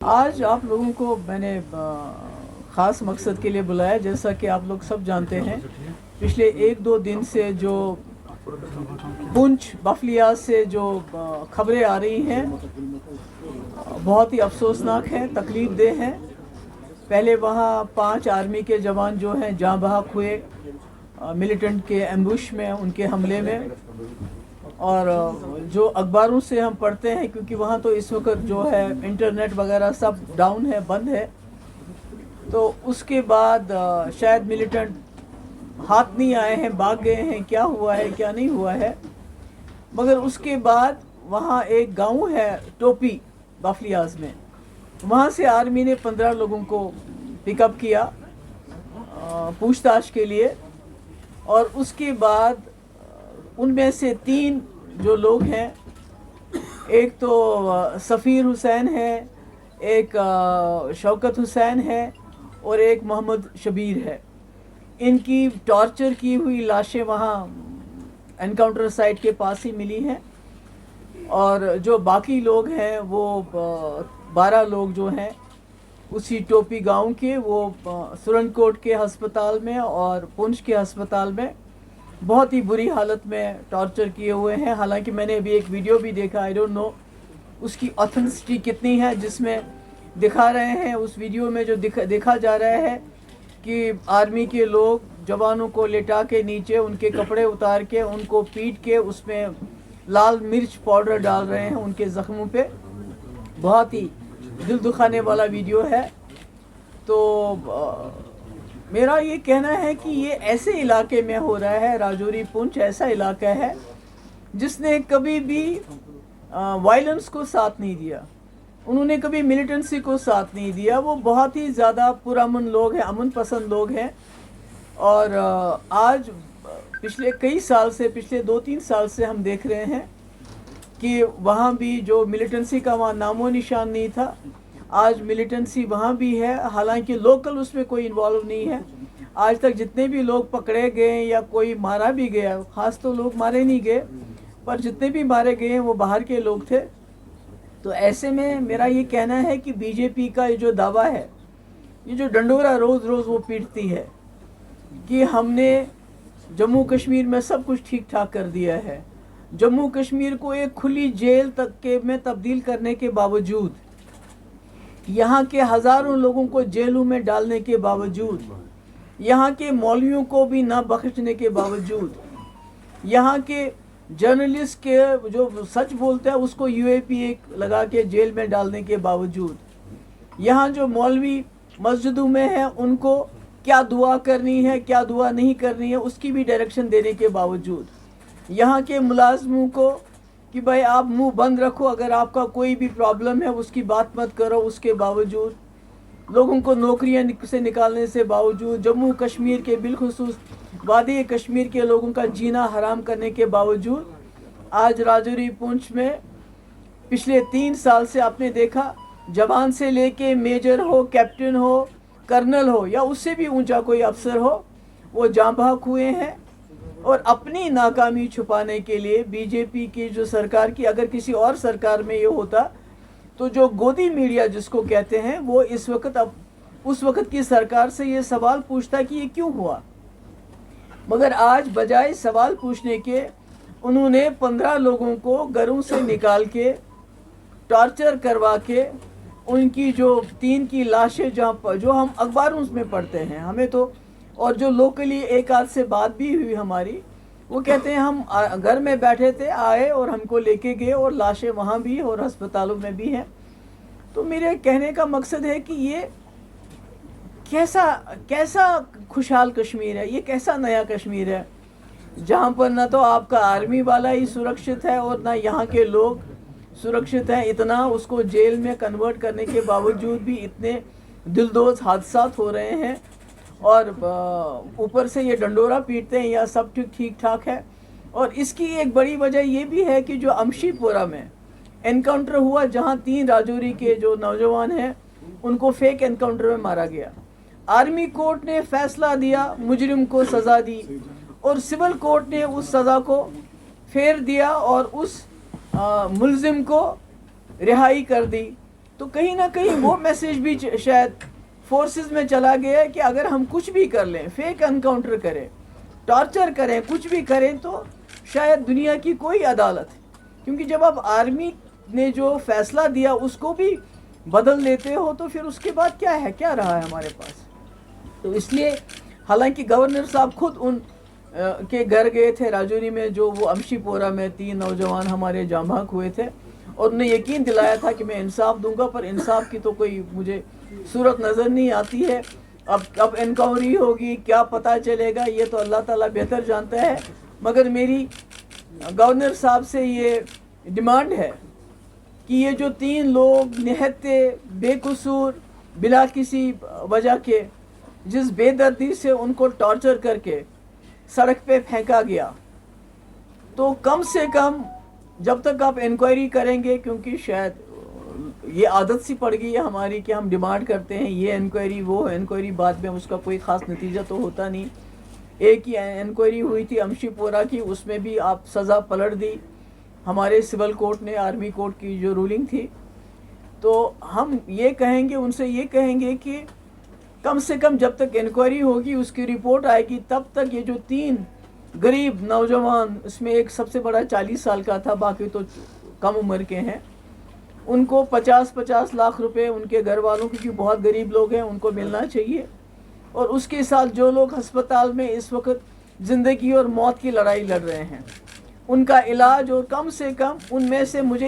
आज आप लोगों को मैंने ख़ास मकसद के लिए बुलाया। जैसा कि आप लोग सब जानते हैं, पिछले एक दो दिन से जो पुंछ बफलिया से जो खबरें आ रही हैं बहुत ही अफसोसनाक हैं, तकलीफ देह हैं। पहले वहाँ 5 आर्मी के जवान जो हैं जाँ बहक हुए मिलिटेंट के एम्बुश में, उनके हमले में। और जो अखबारों से हम पढ़ते हैं, क्योंकि वहाँ तो इस वक्त जो है इंटरनेट वगैरह सब डाउन है, बंद है, तो उसके बाद शायद मिलिटेंट हाथ नहीं आए हैं, भाग गए हैं, क्या हुआ है क्या नहीं हुआ है। मगर उसके बाद वहाँ एक गांव है टोपी बफलियाज में, वहाँ से आर्मी ने 15 लोगों को पिकअप किया पूछताछ के लिए। और उसके बाद उनमें से 3 जो लोग हैं, एक तो सफ़ीर हुसैन है, एक शौकत हुसैन है और एक मोहम्मद शबीर है। इनकी टॉर्चर की हुई लाशें वहाँ एनकाउंटर साइट के पास ही मिली हैं। और जो बाकी लोग हैं वो 12 लोग जो हैं उसी टोपी गांव के, वो सुरनकोट के हस्पताल में और पुंछ के हस्पताल में बहुत ही बुरी हालत में टॉर्चर किए हुए हैं। हालांकि मैंने अभी एक वीडियो भी देखा, आई डोंट नो उसकी ऑथेंटिसिटी कितनी है, जिसमें दिखा रहे हैं, उस वीडियो में जो देखा जा रहा है कि आर्मी के लोग जवानों को लेटा के नीचे उनके कपड़े उतार के उनको पीट के उसमें लाल मिर्च पाउडर डाल रहे हैं उनके ज़ख्मों पे। बहुत ही दिल दुखाने वाला वीडियो है। तो मेरा ये कहना है कि ये ऐसे इलाके में हो रहा है, राजौरी पुंछ ऐसा इलाका है जिसने कभी भी वायलेंस को साथ नहीं दिया, उन्होंने कभी मिलिटेंसी को साथ नहीं दिया। वो बहुत ही ज़्यादा पुरअमन लोग हैं, अमन पसंद लोग हैं। और आज पिछले कई साल से, पिछले 2-3 साल से हम देख रहे हैं कि वहाँ भी जो मिलिटेंसी का वहाँ नामो निशान नहीं था, आज मिलिटेंसी वहाँ भी है। हालांकि लोकल उसमें कोई इन्वॉल्व नहीं है। आज तक जितने भी लोग पकड़े गए या कोई मारा भी गया, ख़ास तो लोग मारे नहीं गए, पर जितने भी मारे गए वो बाहर के लोग थे। तो ऐसे में मेरा ये कहना है कि बीजेपी का ये जो दावा है, ये जो डंडोरा रोज़ रोज़ वो पीटती है कि हमने जम्मू कश्मीर में सब कुछ ठीक ठाक कर दिया है, जम्मू कश्मीर को एक खुली जेल तक के में तब्दील करने के बावजूद, यहाँ के हज़ारों लोगों को जेलों में डालने के बावजूद, यहाँ के मौलवियों को भी ना बख्शने के बावजूद, यहाँ के जर्नलिस्ट के जो सच बोलते हैं उसको यूएपीए लगा के जेल में डालने के बावजूद, यहाँ जो मौलवी मस्जिदों में हैं उनको क्या दुआ करनी है क्या दुआ नहीं करनी है उसकी भी डायरेक्शन देने के बावजूद, यहाँ के मुलाजमों को कि भाई आप मुंह बंद रखो, अगर आपका कोई भी प्रॉब्लम है उसकी बात मत करो, उसके बावजूद लोगों को नौकरियां से निकालने से बावजूद, जम्मू कश्मीर के बिलखुसूस वादी कश्मीर के लोगों का जीना हराम करने के बावजूद, आज राजौरी पुंछ में पिछले 3 साल से आपने देखा, जवान से लेके मेजर हो, कैप्टन हो, कर्नल हो या उससे भी ऊंचा कोई अफसर हो, वो जाँ बहक हुए हैं। और अपनी नाकामी छुपाने के लिए बीजेपी की जो सरकार की, अगर किसी और सरकार में ये होता तो जो गोदी मीडिया जिसको कहते हैं, वो इस वक्त अब उस वक्त की सरकार से ये सवाल पूछता कि ये क्यों हुआ। मगर आज बजाय सवाल पूछने के उन्होंने 15 लोगों को घरों से निकाल के टॉर्चर करवा के उनकी जो 3 की लाशें, जहाँ पर जो हम अखबारों में पढ़ते हैं, हमें तो, और जो लोकली एक आध से बात भी हुई हमारी, वो कहते हैं हम घर में बैठे थे, आए और हमको लेके गए और लाशें वहाँ भी और अस्पतालों में भी हैं। तो मेरे कहने का मकसद है कि ये कैसा खुशहाल कश्मीर है, ये कैसा नया कश्मीर है जहाँ पर ना तो आपका आर्मी वाला ही सुरक्षित है और ना यहाँ के लोग सुरक्षित हैं। इतना उसको जेल में कन्वर्ट करने के बावजूद भी इतने दिलदोज हादसात हो रहे हैं और ऊपर से ये डंडोरा पीटते हैं या सब ठीक ठाक है। और इसकी एक बड़ी वजह ये भी है कि जो अमशीपोरा में एनकाउंटर हुआ, जहां 3 राजौरी के जो नौजवान हैं उनको फेक एनकाउंटर में मारा गया, आर्मी कोर्ट ने फैसला दिया, मुजरिम को सज़ा दी और सिविल कोर्ट ने उस सज़ा को फेर दिया और उस मुलजिम को रिहाई कर दी। تو کہیں نہ کہیں وہ میسیج بھی شاید فورسز میں چلا گیا ہے کہ اگر ہم کچھ بھی کر لیں، فیک انکاؤنٹر کریں، ٹارچر کریں، کچھ بھی کریں، تو شاید دنیا کی کوئی عدالت، کیونکہ جب آپ آرمی نے جو فیصلہ دیا اس کو بھی بدل دیتے ہو تو پھر اس کے بعد کیا ہے، کیا رہا ہے ہمارے پاس؟ تو اس لیے حالانکہ گورنر صاحب خود ان کے گھر گئے تھے راجوری میں، جو وہ امشی پورہ میں 3 نوجوان ہمارے جاں بحق ہوئے تھے، اور انہیں یقین دلایا تھا کہ میں انصاف دوں گا، پر انصاف کی تو کوئی مجھے صورت نظر نہیں آتی ہے۔ اب انکوائری ہوگی، کیا پتہ چلے گا، یہ تو اللہ تعالیٰ بہتر جانتا ہے، مگر میری گورنر صاحب سے یہ ڈیمانڈ ہے کہ یہ جو 3 لوگ نہتے بے قصور بلا کسی وجہ کے جس بے دردی سے ان کو ٹارچر کر کے سڑک پہ پھینکا گیا، تو کم سے کم جب تک آپ انکوائری کریں گے، کیونکہ شاید یہ عادت سی پڑ گئی ہے ہماری کہ ہم ڈیمانڈ کرتے ہیں یہ انکوائری وہ انکوائری، بعد میں اس کا کوئی خاص نتیجہ تو ہوتا نہیں۔ ایک ہی انکوائری ہوئی تھی امشی پورہ کی، اس میں بھی آپ سزا پلٹ دی ہمارے سول کورٹ نے، آرمی کورٹ کی جو رولنگ تھی۔ تو ہم یہ کہیں گے، ان سے یہ کہیں گے کہ کم سے کم جب تک انکوائری ہوگی، اس کی رپورٹ آئے گی، تب تک یہ جو 3 غریب نوجوان، اس میں ایک سب سے بڑا 40 سال کا تھا، باقی تو کم عمر کے ہیں، ان کو 50 لاکھ روپے ان کے گھر والوں کی، کیونکہ بہت غریب لوگ ہیں، ان کو ملنا چاہیے۔ اور اس کے ساتھ جو لوگ ہسپتال میں اس وقت زندگی اور موت کی لڑائی لڑ رہے ہیں، ان کا علاج، اور کم سے کم ان میں سے مجھے